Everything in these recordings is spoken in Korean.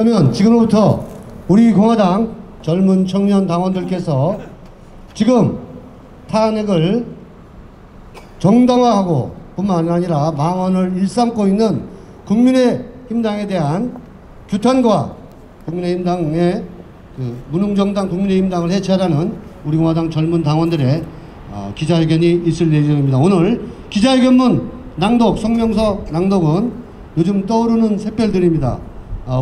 그러면 지금부터 우리 공화당 젊은 청년 당원들께서 지금 탄핵을 정당화하고 뿐만 아니라 망언을 일삼고 있는 국민의힘당에 대한 규탄과 국민의힘당의 무능정당 국민의힘당을 해체하라는 우리 공화당 젊은 당원들의 기자회견이 있을 예정입니다. 오늘 기자회견문 낭독, 성명서 낭독은 요즘 떠오르는 샛별들입니다.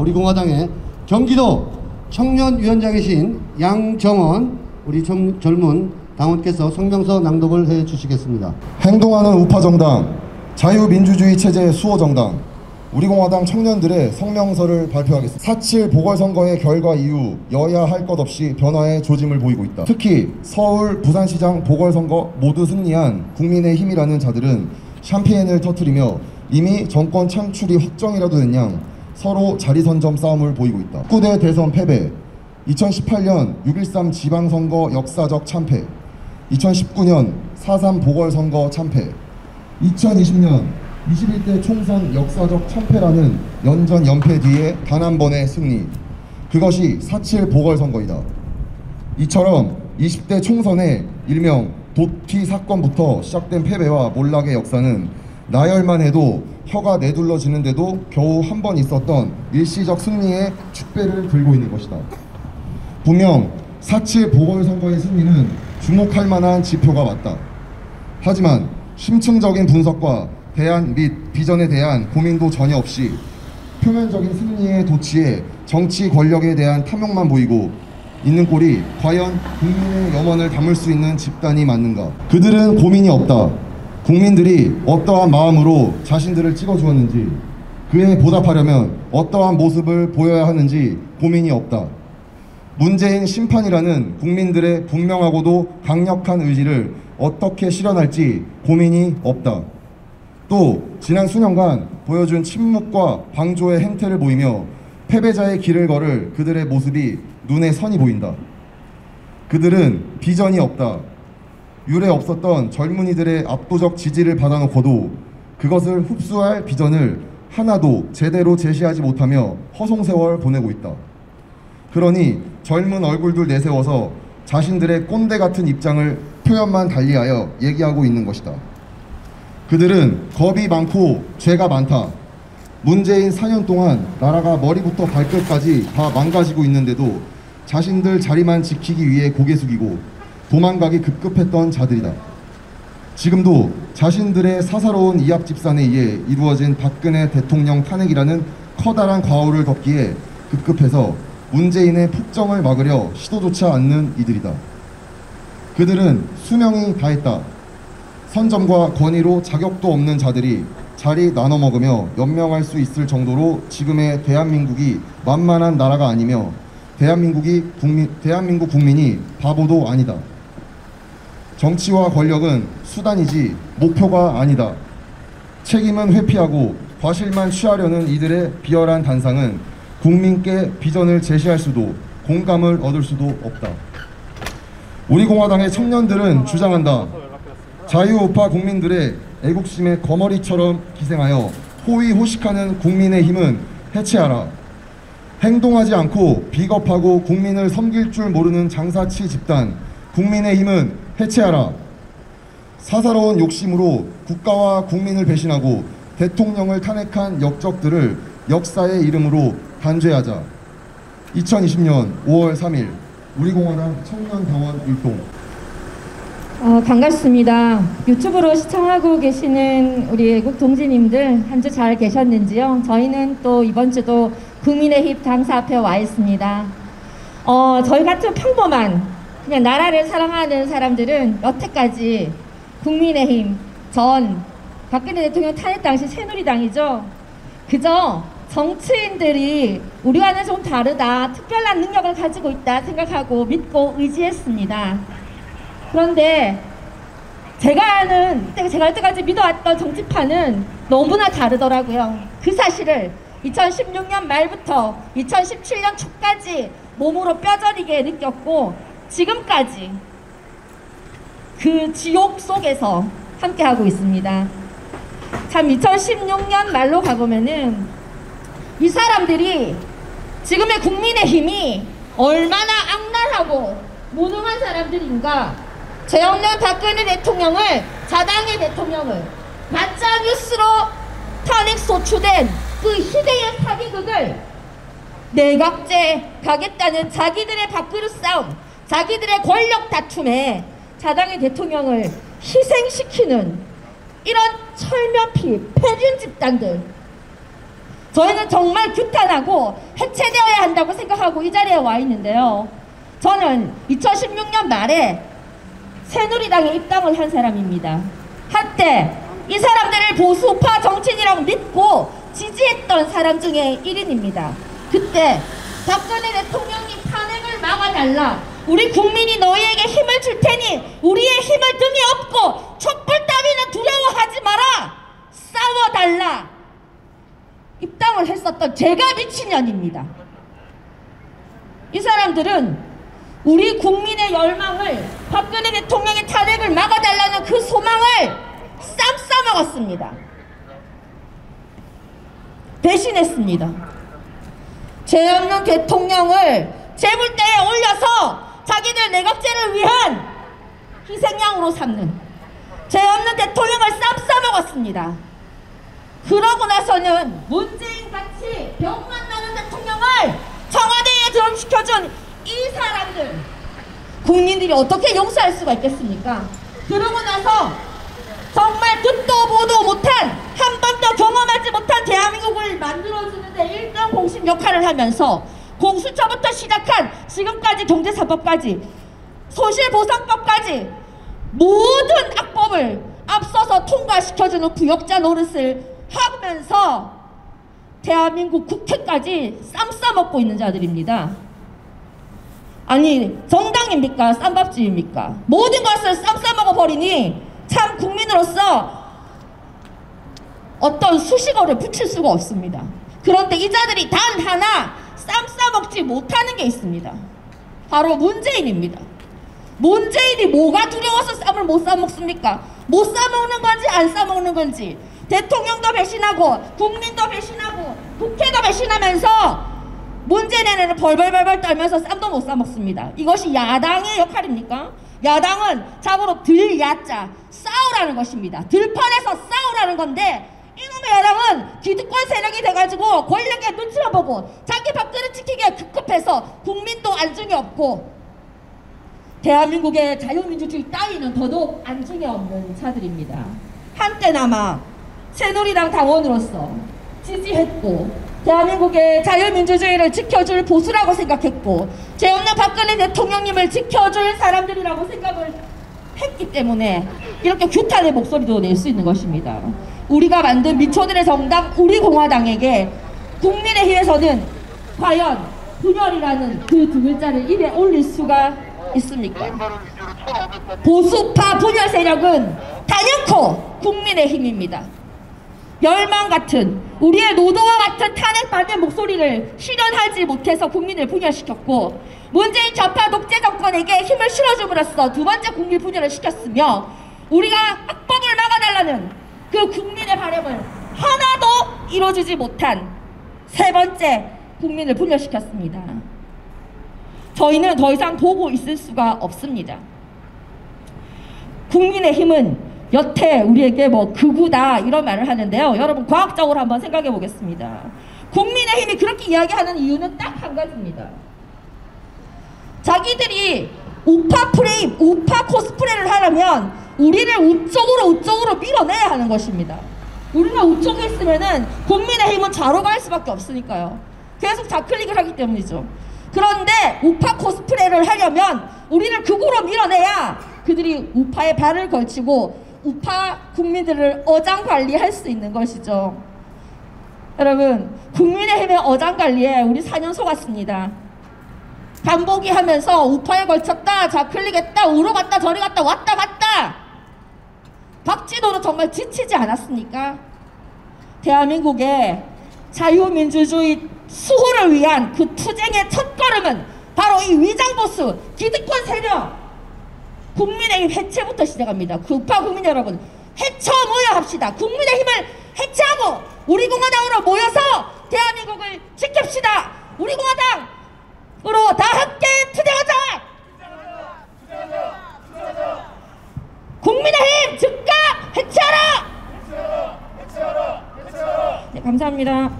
우리 공화당의 경기도 청년위원장이신 양정원 우리 젊은 당원께서 성명서 낭독을 해 주시겠습니다. 행동하는 우파정당, 자유민주주의 체제 수호정당, 우리공화당 청년들의 성명서를 발표하겠습니다. 4.7 보궐선거의 결과 이후 여야 할 것 없이 변화의 조짐을 보이고 있다. 특히 서울, 부산시장 보궐선거 모두 승리한 국민의힘이라는 자들은 샴페인을 터뜨리며 이미 정권 창출이 확정이라도 된 양 서로 자리선점 싸움을 보이고 있다. 19대 대선 패배, 2018년 6.13 지방선거 역사적 참패, 2019년 4.3 보궐선거 참패, 2020년 21대 총선 역사적 참패라는 연전 연패 뒤에 단 한 번의 승리, 그것이 4.7 보궐선거이다. 이처럼 20대 총선의 일명 도티 사건부터 시작된 패배와 몰락의 역사는 나열만 해도 혀가 내둘러지는데도 겨우 한 번 있었던 일시적 승리의 축배를 들고 있는 것이다. 분명 4.7 보궐선거의 승리는 주목할 만한 지표가 맞다. 하지만 심층적인 분석과 대안 및 비전에 대한 고민도 전혀 없이 표면적인 승리의 도취에 정치 권력에 대한 탐욕만 보이고 있는 꼴이 과연 국민의 염원을 담을 수 있는 집단이 맞는가? 그들은 고민이 없다. 국민들이 어떠한 마음으로 자신들을 찍어주었는지, 그에 보답하려면 어떠한 모습을 보여야 하는지 고민이 없다. 문재인 심판이라는 국민들의 분명하고도 강력한 의지를 어떻게 실현할지 고민이 없다. 또 지난 수년간 보여준 침묵과 방조의 행태를 보이며 패배자의 길을 걸을 그들의 모습이 눈에 선이 보인다. 그들은 비전이 없다. 유례 없었던 젊은이들의 압도적 지지를 받아놓고도 그것을 흡수할 비전을 하나도 제대로 제시하지 못하며 허송세월 보내고 있다. 그러니 젊은 얼굴들 내세워서 자신들의 꼰대 같은 입장을 표현만 달리하여 얘기하고 있는 것이다. 그들은 겁이 많고 죄가 많다. 문재인 4년 동안 나라가 머리부터 발끝까지 다 망가지고 있는데도 자신들 자리만 지키기 위해 고개 숙이고 도망가기 급급했던 자들이다. 지금도 자신들의 사사로운 이합집산에 의해 이루어진 박근혜 대통령 탄핵이라는 커다란 과오를 덮기에 급급해서 문재인의 폭정을 막으려 시도조차 않는 이들이다. 그들은 수명이 다했다. 선점과 권위로 자격도 없는 자들이 자리 나눠 먹으며 연명할 수 있을 정도로 지금의 대한민국이 만만한 나라가 아니며 대한민국 국민이 바보도 아니다. 정치와 권력은 수단이지 목표가 아니다. 책임은 회피하고 과실만 취하려는 이들의 비열한 단상은 국민께 비전을 제시할 수도 공감을 얻을 수도 없다. 우리 공화당의 청년들은 주장한다. 자유우파 국민들의 애국심의 거머리처럼 기생하여 호위호식하는 국민의힘은 해체하라. 행동하지 않고 비겁하고 국민을 섬길 줄 모르는 장사치 집단 국민의힘은 해체하라. 사사로운 욕심으로 국가와 국민을 배신하고 대통령을 탄핵한 역적들을 역사의 이름으로 단죄하자. 2020년 5월 3일 우리공화당 청년당원 일동. 반갑습니다. 유튜브로 시청하고 계시는 우리 애국 동지님들 한 주 잘 계셨는지요? 저희는 또 이번 주도 국민의힘 당사 앞에 와 있습니다. 저희 같은 평범한 그냥 나라를 사랑하는 사람들은 여태까지 국민의힘 전 박근혜 대통령 탄핵 당시 새누리당이죠. 그저 정치인들이 우리와는 좀 다르다, 특별한 능력을 가지고 있다 생각하고 믿고 의지했습니다. 그런데 제가 여태까지 믿어왔던 정치판은 너무나 다르더라고요. 그 사실을 2016년 말부터 2017년 초까지 몸으로 뼈저리게 느꼈고 지금까지 그 지옥 속에서 함께하고 있습니다. 참 2016년 말로 가보면은 이 사람들이 지금의 국민의힘이 얼마나 악랄하고 무능한 사람들인가. 죄 없는 박근혜 대통령을, 자당의 대통령을 가짜뉴스로 탄핵 소추된 그 희대의 사기극을 내각제 가겠다는 자기들의 밥그릇 싸움, 자기들의 권력 다툼에 자당의 대통령을 희생시키는 이런 철면피 폐륜 집단들, 저희는 정말 규탄하고 해체되어야 한다고 생각하고 이 자리에 와 있는데요. 저는 2016년 말에 새누리당에 입당을 한 사람입니다. 한때 이 사람들을 보수파 정치인이라고 믿고 지지했던 사람 중에 1인입니다. 그때 박근혜 대통령님 탄핵을 막아달라, 우리 국민이 너희에게 힘을 줄 테니 우리의 힘을 등에 업고 촛불 따위는 두려워하지 마라, 싸워달라 입당을 했었던 제가 미친년입니다. 이 사람들은 우리 국민의 열망을, 박근혜 대통령의 탄핵을 막아달라는 그 소망을 쌈 싸먹었습니다. 배신했습니다. 죄 없는 대통령을 재물대에 올려서 자기들 내각제를 위한 희생양으로 삼는 죄 없는 대통령을 쌈 싸먹었습니다. 그러고 나서는 문재인같이 병만 나는 대통령을 청와대에 들어시켜준 이 사람들, 국민들이 어떻게 용서할 수가 있겠습니까? 그러고 나서 정말 듣도 보도 못한, 한 번도 경험하지 못한 대한민국을 만들어주는데 1등 공신 역할을 하면서 공수처부터 시작한 지금까지 경제사법까지 손실보상법까지 모든 악법을 앞서서 통과시켜주는 부역자 노릇을 하면서 대한민국 국회까지 쌈 싸먹고 있는 자들입니다. 아니, 정당입니까? 쌈밥집입니까? 모든 것을 쌈 싸먹어 버리니 참 국민으로서 어떤 수식어를 붙일 수가 없습니다. 그런데 이 자들이 단 하나 쌈 싸먹지 못하는 게 있습니다. 바로 문재인입니다. 문재인이 뭐가 두려워서 쌈을 못 싸먹습니까? 못 싸먹는 건지 안 싸먹는 건지, 대통령도 배신하고 국민도 배신하고 국회도 배신하면서 문재인에는 벌벌벌벌 떨면서 쌈도 못 싸먹습니다. 이것이 야당의 역할입니까? 야당은 자고로 들야자 싸우라는 것입니다. 들판에서 싸우라는 건데 이놈의 야당은 기득권 세력이 돼가지고 권력의 눈치만 보고 자기 밥그릇 지키기에 급급해서 국민도 안중에 없고 대한민국의 자유민주주의 따위는 더더욱 안중에 없는 자들입니다. 한때나마 새누리당 당원으로서 지지했고 대한민국의 자유민주주의를 지켜줄 보수라고 생각했고 죄 없는 박근혜 대통령님을 지켜줄 사람들이라고 생각을 했기 때문에 이렇게 규탄의 목소리도 낼 수 있는 것입니다. 우리가 만든 미초들의 정당 우리공화당에게 국민의힘에서는 과연 분열이라는 그 두 글자를 입에 올릴 수가 있습니까? 보수파 분열 세력은 단연코 국민의힘입니다. 멸망 같은, 우리의 노도와 같은 탄핵받는 목소리를 실현하지 못해서 국민을 분열시켰고 문재인 좌파 독재 정권에게 힘을 실어줌으로써 두 번째 국민 분열을 시켰으며 우리가 악법을 막아달라는 그 국민의 바람을 하나도 이루어지지 못한 세 번째 국민을 분열시켰습니다. 저희는 더 이상 보고 있을 수가 없습니다. 국민의힘은 여태 우리에게 뭐 극우다 이런 말을 하는데요. 여러분 과학적으로 한번 생각해 보겠습니다. 국민의힘이 그렇게 이야기하는 이유는 딱 한 가지입니다. 자기들이 우파 프레임, 우파 코스프레를 하려면 우리를 우쪽으로 밀어내야 하는 것입니다. 우리가 우쪽에 있으면은 국민의힘은 좌로 갈 수밖에 없으니까요. 계속 좌클릭을 하기 때문이죠. 그런데 우파 코스프레를 하려면 우리를 극우로 밀어내야 그들이 우파에 발을 걸치고 우파 국민들을 어장관리할 수 있는 것이죠. 여러분, 국민의힘의 어장관리에 우리 4년 속았습니다. 반복이 하면서 우파에 걸쳤다, 좌클릭했다, 우로 갔다, 저리 갔다, 왔다 갔다. 박진호는 정말 지치지 않았습니까? 대한민국의 자유민주주의 수호를 위한 그 투쟁의 첫걸음은 바로 이 위장보수, 기득권 세력, 국민의힘 해체부터 시작합니다. 그 우파 국민 여러분, 해쳐모여 합시다. 국민의힘을 해체하고 우리 공화당으로 모여서 대한민국을 지킵시다. 우리 공화당으로 다 함께 투쟁하자! 국민의힘 즉각 해체하라! 네, 감사합니다.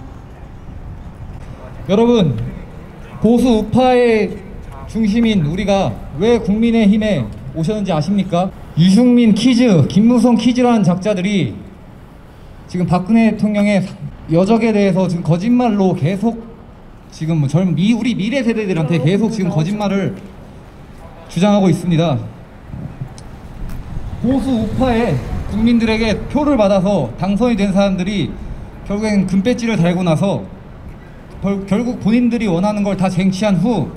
여러분, 보수 우파의 중심인 우리가 왜 국민의힘에 오셨는지 아십니까? 유승민 퀴즈, 김무성 퀴즈라는 작자들이 지금 박근혜 대통령의 여적에 대해서 지금 거짓말로 계속 지금 우리 미래 세대들한테 계속 지금 거짓말을 주장하고 있습니다. 보수 우파의 국민들에게 표를 받아서 당선이 된 사람들이 결국엔 금배지를 달고 나서 결국 본인들이 원하는 걸 다 쟁취한 후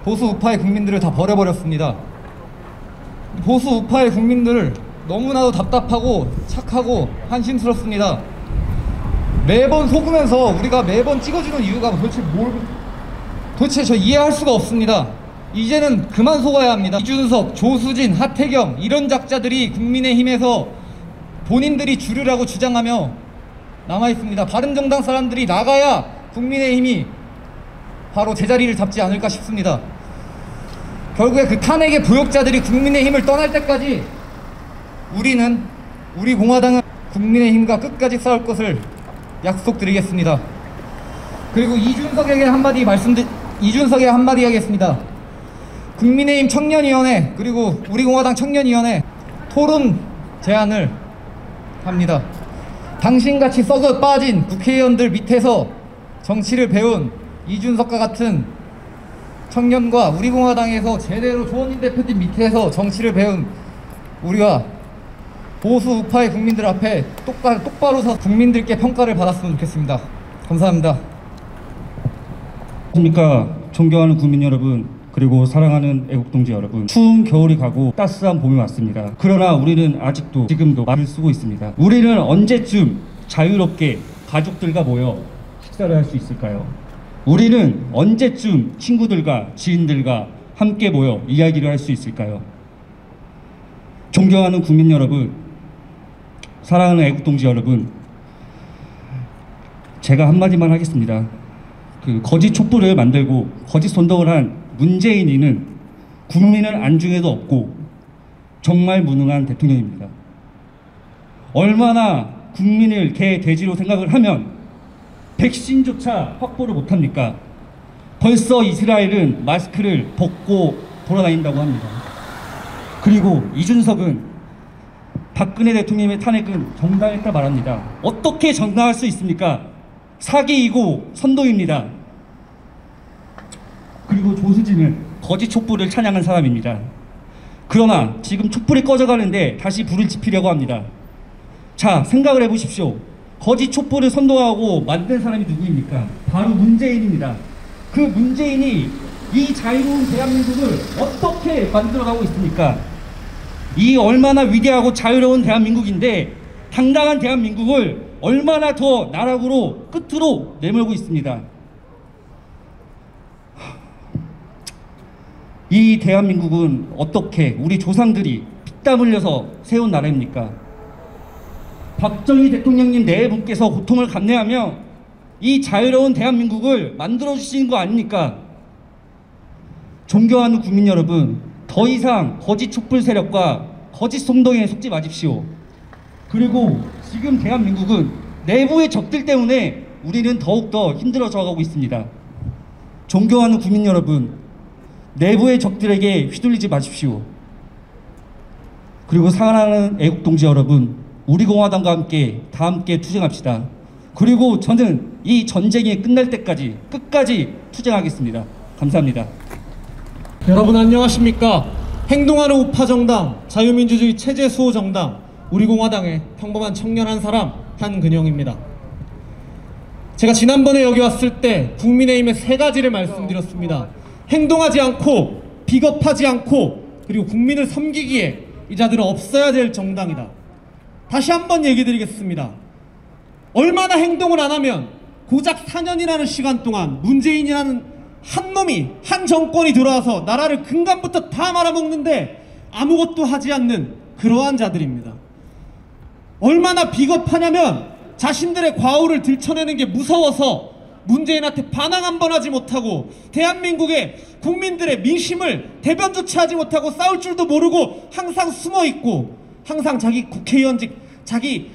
보수 우파의 국민들을 다 버려버렸습니다. 보수 우파의 국민들 너무나도 답답하고 착하고 한심스럽습니다. 매번 속으면서 우리가 매번 찍어주는 이유가 도대체 저 이해할 수가 없습니다. 이제는 그만 속아야 합니다. 이준석, 조수진, 하태경 이런 작자들이 국민의힘에서 본인들이 주류라고 주장하며 남아있습니다. 바른정당 사람들이 나가야 국민의힘이 바로 제자리를 잡지 않을까 싶습니다. 결국에 그 탄핵의 부역자들이 국민의힘을 떠날 때까지 우리 공화당은 국민의힘과 끝까지 싸울 것을 약속드리겠습니다. 그리고 이준석에게 한마디 하겠습니다. 국민의힘 청년위원회 그리고 우리 공화당 청년위원회 토론 제안을 합니다. 당신같이 썩어 빠진 국회의원들 밑에서 정치를 배운 이준석과 같은 청년과 우리 공화당에서 제대로 조원진 대표님 밑에서 정치를 배운 우리가 보수 우파의 국민들 앞에 똑바로 서 국민들께 평가를 받았으면 좋겠습니다. 감사합니다. 안녕하십니까. 존경하는 국민 여러분, 그리고 사랑하는 애국동지 여러분. 추운 겨울이 가고 따스한 봄이 왔습니다. 그러나 우리는 아직도 지금도 말을 쓰고 있습니다. 우리는 언제쯤 자유롭게 가족들과 모여 식사를 할 수 있을까요? 우리는 언제쯤 친구들과 지인들과 함께 모여 이야기를 할 수 있을까요? 존경하는 국민 여러분, 사랑하는 애국동지 여러분, 제가 한마디만 하겠습니다. 그 거짓 촛불을 만들고 거짓 선동을 한 문재인이는 국민을 안중에도 없고 정말 무능한 대통령입니다. 얼마나 국민을 개돼지로 생각을 하면 백신조차 확보를 못합니까? 벌써 이스라엘은 마스크를 벗고 돌아다닌다고 합니다. 그리고 이준석은 박근혜 대통령의 탄핵은 정당했다 말합니다. 어떻게 정당할 수 있습니까? 사기이고 선동입니다. 그리고 조수진은 거짓 촛불을 찬양한 사람입니다. 그러나 지금 촛불이 꺼져가는데 다시 불을 지피려고 합니다. 자, 생각을 해보십시오. 거짓 촛불을 선동하고 만든 사람이 누구입니까? 바로 문재인입니다. 그 문재인이 이 자유로운 대한민국을 어떻게 만들어가고 있습니까? 이 얼마나 위대하고 자유로운 대한민국인데 당당한 대한민국을 얼마나 더 나락으로 끝으로 내몰고 있습니다. 이 대한민국은 어떻게 우리 조상들이 피땀 흘려서 세운 나라입니까? 박정희 대통령님 네 분께서 고통을 감내하며 이 자유로운 대한민국을 만들어주신 거 아닙니까? 존경하는 국민 여러분, 더 이상 거짓 촛불 세력과 거짓 선동에 속지 마십시오. 그리고 지금 대한민국은 내부의 적들 때문에 우리는 더욱더 힘들어져 가고 있습니다. 존경하는 국민 여러분, 내부의 적들에게 휘둘리지 마십시오. 그리고 사랑하는 애국동지 여러분, 우리 공화당과 함께 다 함께 투쟁합시다. 그리고 저는 이 전쟁이 끝날 때까지 끝까지 투쟁하겠습니다. 감사합니다. 여러분 안녕하십니까. 행동하는 우파정당 자유민주주의 체제 수호정당 우리공화당의 평범한 청년 한 사람 한근영입니다. 제가 지난번에 여기 왔을 때 국민의힘의 세 가지를 말씀드렸습니다. 행동하지 않고 비겁하지 않고 그리고 국민을 섬기기에 이 자들은 없어야 될 정당이다. 다시 한번 얘기 드리겠습니다. 얼마나 행동을 안 하면 고작 4년이라는 시간 동안 문재인이라는 한 놈이 한 정권이 들어와서 나라를 근간부터 다 말아먹는데 아무것도 하지 않는 그러한 자들입니다. 얼마나 비겁하냐면 자신들의 과오를 들춰내는 게 무서워서 문재인한테 반항 한 번 하지 못하고 대한민국의 국민들의 민심을 대변조차 하지 못하고 싸울 줄도 모르고 항상 숨어있고 항상 자기 국회의원직 자기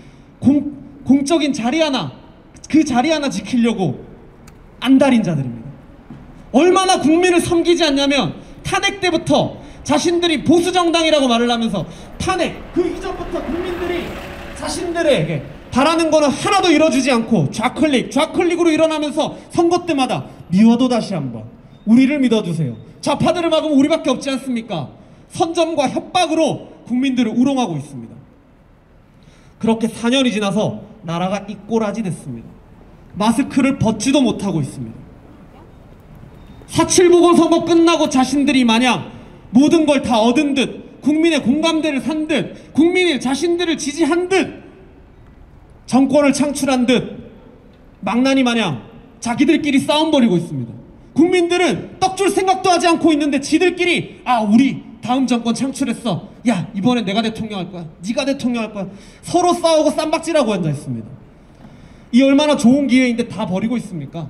공적인 자리 하나 그 자리 하나 지키려고 안달인 자들입니다. 얼마나 국민을 섬기지 않냐면 탄핵 때부터 자신들이 보수정당이라고 말을 하면서 탄핵 그 이전부터 국민들이 자신들에게 바라는 거는 하나도 이뤄주지 않고 좌클릭으로 일어나면서 선거 때마다 미워도 다시 한번 우리를 믿어주세요. 좌파들을 막으면 우리밖에 없지 않습니까? 선점과 협박으로 국민들을 우롱하고 있습니다. 그렇게 4년이 지나서 나라가 이 꼴아지 됐습니다. 마스크를 벗지도 못하고 있습니다. 4.7 보궐선거 끝나고 자신들이 마냥 모든 걸 다 얻은 듯 국민의 공감대를 산 듯 국민이 자신들을 지지한 듯 정권을 창출한 듯 망나니 마냥 자기들끼리 싸움 벌이고 있습니다. 국민들은 떡줄 생각도 하지 않고 있는데 지들끼리 우리 다음 정권 창출했어. 야 이번엔 내가 대통령 할 거야. 네가 대통령 할 거야. 서로 싸우고 쌈박질하고 앉아 있습니다. 이 얼마나 좋은 기회인데 다 버리고 있습니까?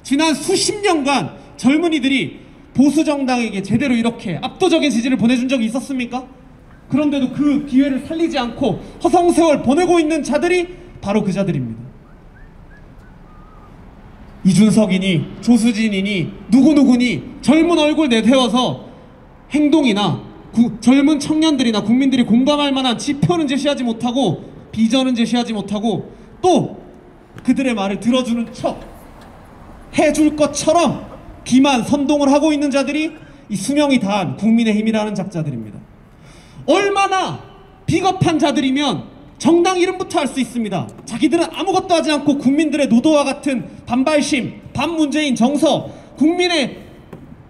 지난 수십 년간 젊은이들이 보수정당에게 제대로 이렇게 압도적인 지지를 보내준 적이 있었습니까? 그런데도 그 기회를 살리지 않고 허송세월 보내고 있는 자들이 바로 그 자들입니다. 이준석이니 조수진이니 누구누구니 젊은 얼굴 내세워서 행동이나 젊은 청년들이나 국민들이 공감할 만한 지표는 제시하지 못하고 비전은 제시하지 못하고 또 그들의 말을 들어주는 척 해줄 것처럼 기만 선동을 하고 있는 자들이 이 수명이 다한 국민의힘이라는 작자들입니다. 얼마나 비겁한 자들이면 정당 이름부터 알 수 있습니다. 자기들은 아무것도 하지 않고 국민들의 노도와 같은 반발심, 반문재인 정서, 국민의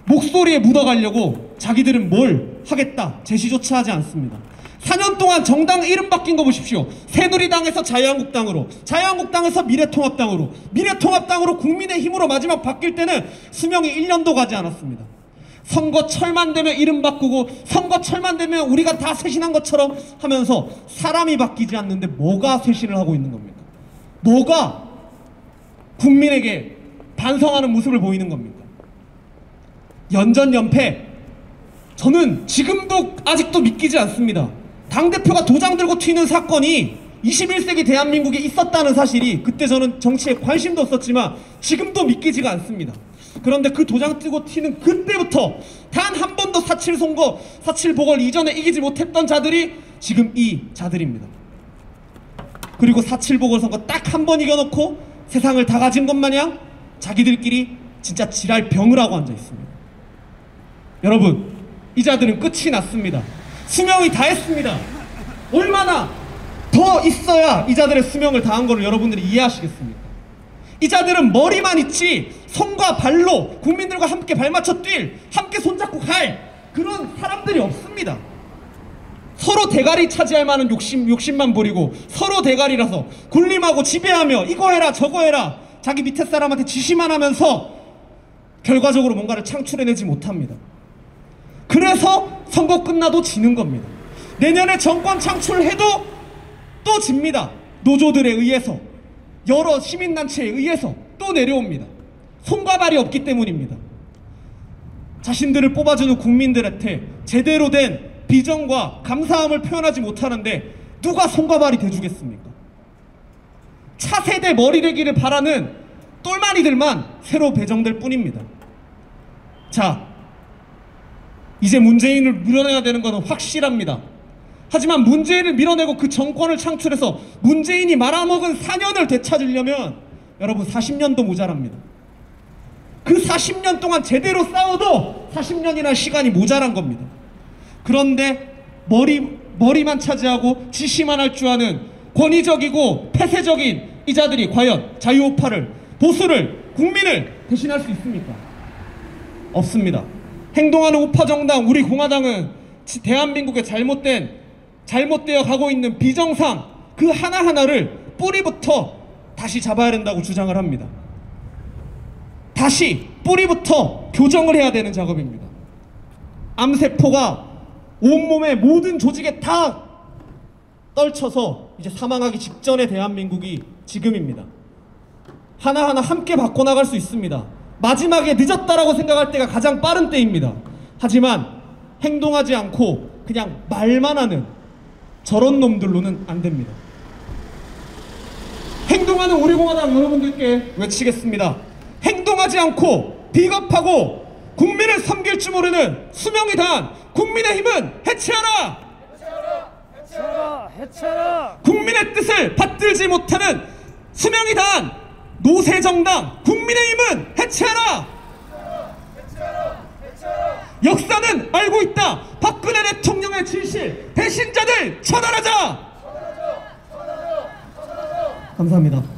목소리에 묻어가려고 자기들은 뭘 하겠다 제시조차 하지 않습니다. 4년 동안 정당 이름 바뀐 거 보십시오. 새누리당에서 자유한국당으로, 자유한국당에서 미래통합당으로, 미래통합당으로 국민의힘으로 마지막 바뀔 때는 수명이 1년도 가지 않았습니다. 선거철만 되면 이름 바꾸고 선거철만 되면 우리가 다 쇄신한 것처럼 하면서 사람이 바뀌지 않는데 뭐가 쇄신을 하고 있는 겁니까? 뭐가 국민에게 반성하는 모습을 보이는 겁니까? 연전연패. 저는 지금도 아직도 믿기지 않습니다. 당대표가 도장 들고 튀는 사건이 21세기 대한민국에 있었다는 사실이 그때 저는 정치에 관심도 없었지만 지금도 믿기지가 않습니다. 그런데 그 도장 뜨고 튀는 그때부터 단 한 번도 4.7 선거, 4.7 보궐 이전에 이기지 못했던 자들이 지금 이 자들입니다. 그리고 4.7 보궐선거 딱 한 번 이겨놓고 세상을 다 가진 것 마냥 자기들끼리 진짜 지랄 병을 하고 앉아 있습니다. 여러분, 이 자들은 끝이 났습니다. 수명이 다 했습니다. 얼마나 더 있어야 이 자들의 수명을 다한 것을 여러분들이 이해하시겠습니까? 이 자들은 머리만 있지 손과 발로 국민들과 함께 발맞춰 뛸, 함께 손잡고 갈 그런 사람들이 없습니다. 서로 대가리 차지할 만한 욕심만 부리고 서로 대가리라서 군림하고 지배하며 이거 해라 저거 해라 자기 밑에 사람한테 지시만 하면서 결과적으로 뭔가를 창출해내지 못합니다. 그래서 선거 끝나도 지는 겁니다. 내년에 정권 창출해도 또 집니다. 노조들에 의해서, 여러 시민단체에 의해서 또 내려옵니다. 손과 발이 없기 때문입니다. 자신들을 뽑아주는 국민들한테 제대로 된 비전과 감사함을 표현하지 못하는데 누가 손과 발이 돼주겠습니까? 차세대 머리내기를 바라는 똘마니들만 새로 배정될 뿐입니다. 자, 이제 문재인을 밀어내야 되는 것은 확실합니다. 하지만 문재인을 밀어내고 그 정권을 창출해서 문재인이 말아먹은 4년을 되찾으려면 여러분 40년도 모자랍니다. 그 40년 동안 제대로 싸워도 40년이나 시간이 모자란 겁니다. 그런데 머리만 차지하고 지시만 할 줄 아는 권위적이고 폐쇄적인 이 자들이 과연 자유우파를, 보수를, 국민을 대신할 수 있습니까? 없습니다. 행동하는 우파정당 우리 공화당은 대한민국의 잘못되어 가고 있는 비정상 그 하나하나를 뿌리부터 다시 잡아야 된다고 주장을 합니다. 다시 뿌리부터 교정을 해야 되는 작업입니다. 암세포가 온몸의 모든 조직에 다 떨쳐서 이제 사망하기 직전의 대한민국이 지금입니다. 하나하나 함께 바꿔나갈 수 있습니다. 마지막에 늦었다라고 생각할 때가 가장 빠른 때입니다. 하지만 행동하지 않고 그냥 말만 하는 저런 놈들로는 안 됩니다. 행동하는 우리공화당 여러분들께 외치겠습니다. 행동하지 않고 비겁하고 국민을 섬길 줄 모르는 수명이 다한 국민의힘은 해체하라! 해체하라! 국민의 뜻을 받들지 못하는 수명이 다한 노세정당 국민의힘은 해체하라! 역사는 알고 있다. 박근혜 대통령의 진실 배신자들 처단하자. 감사합니다.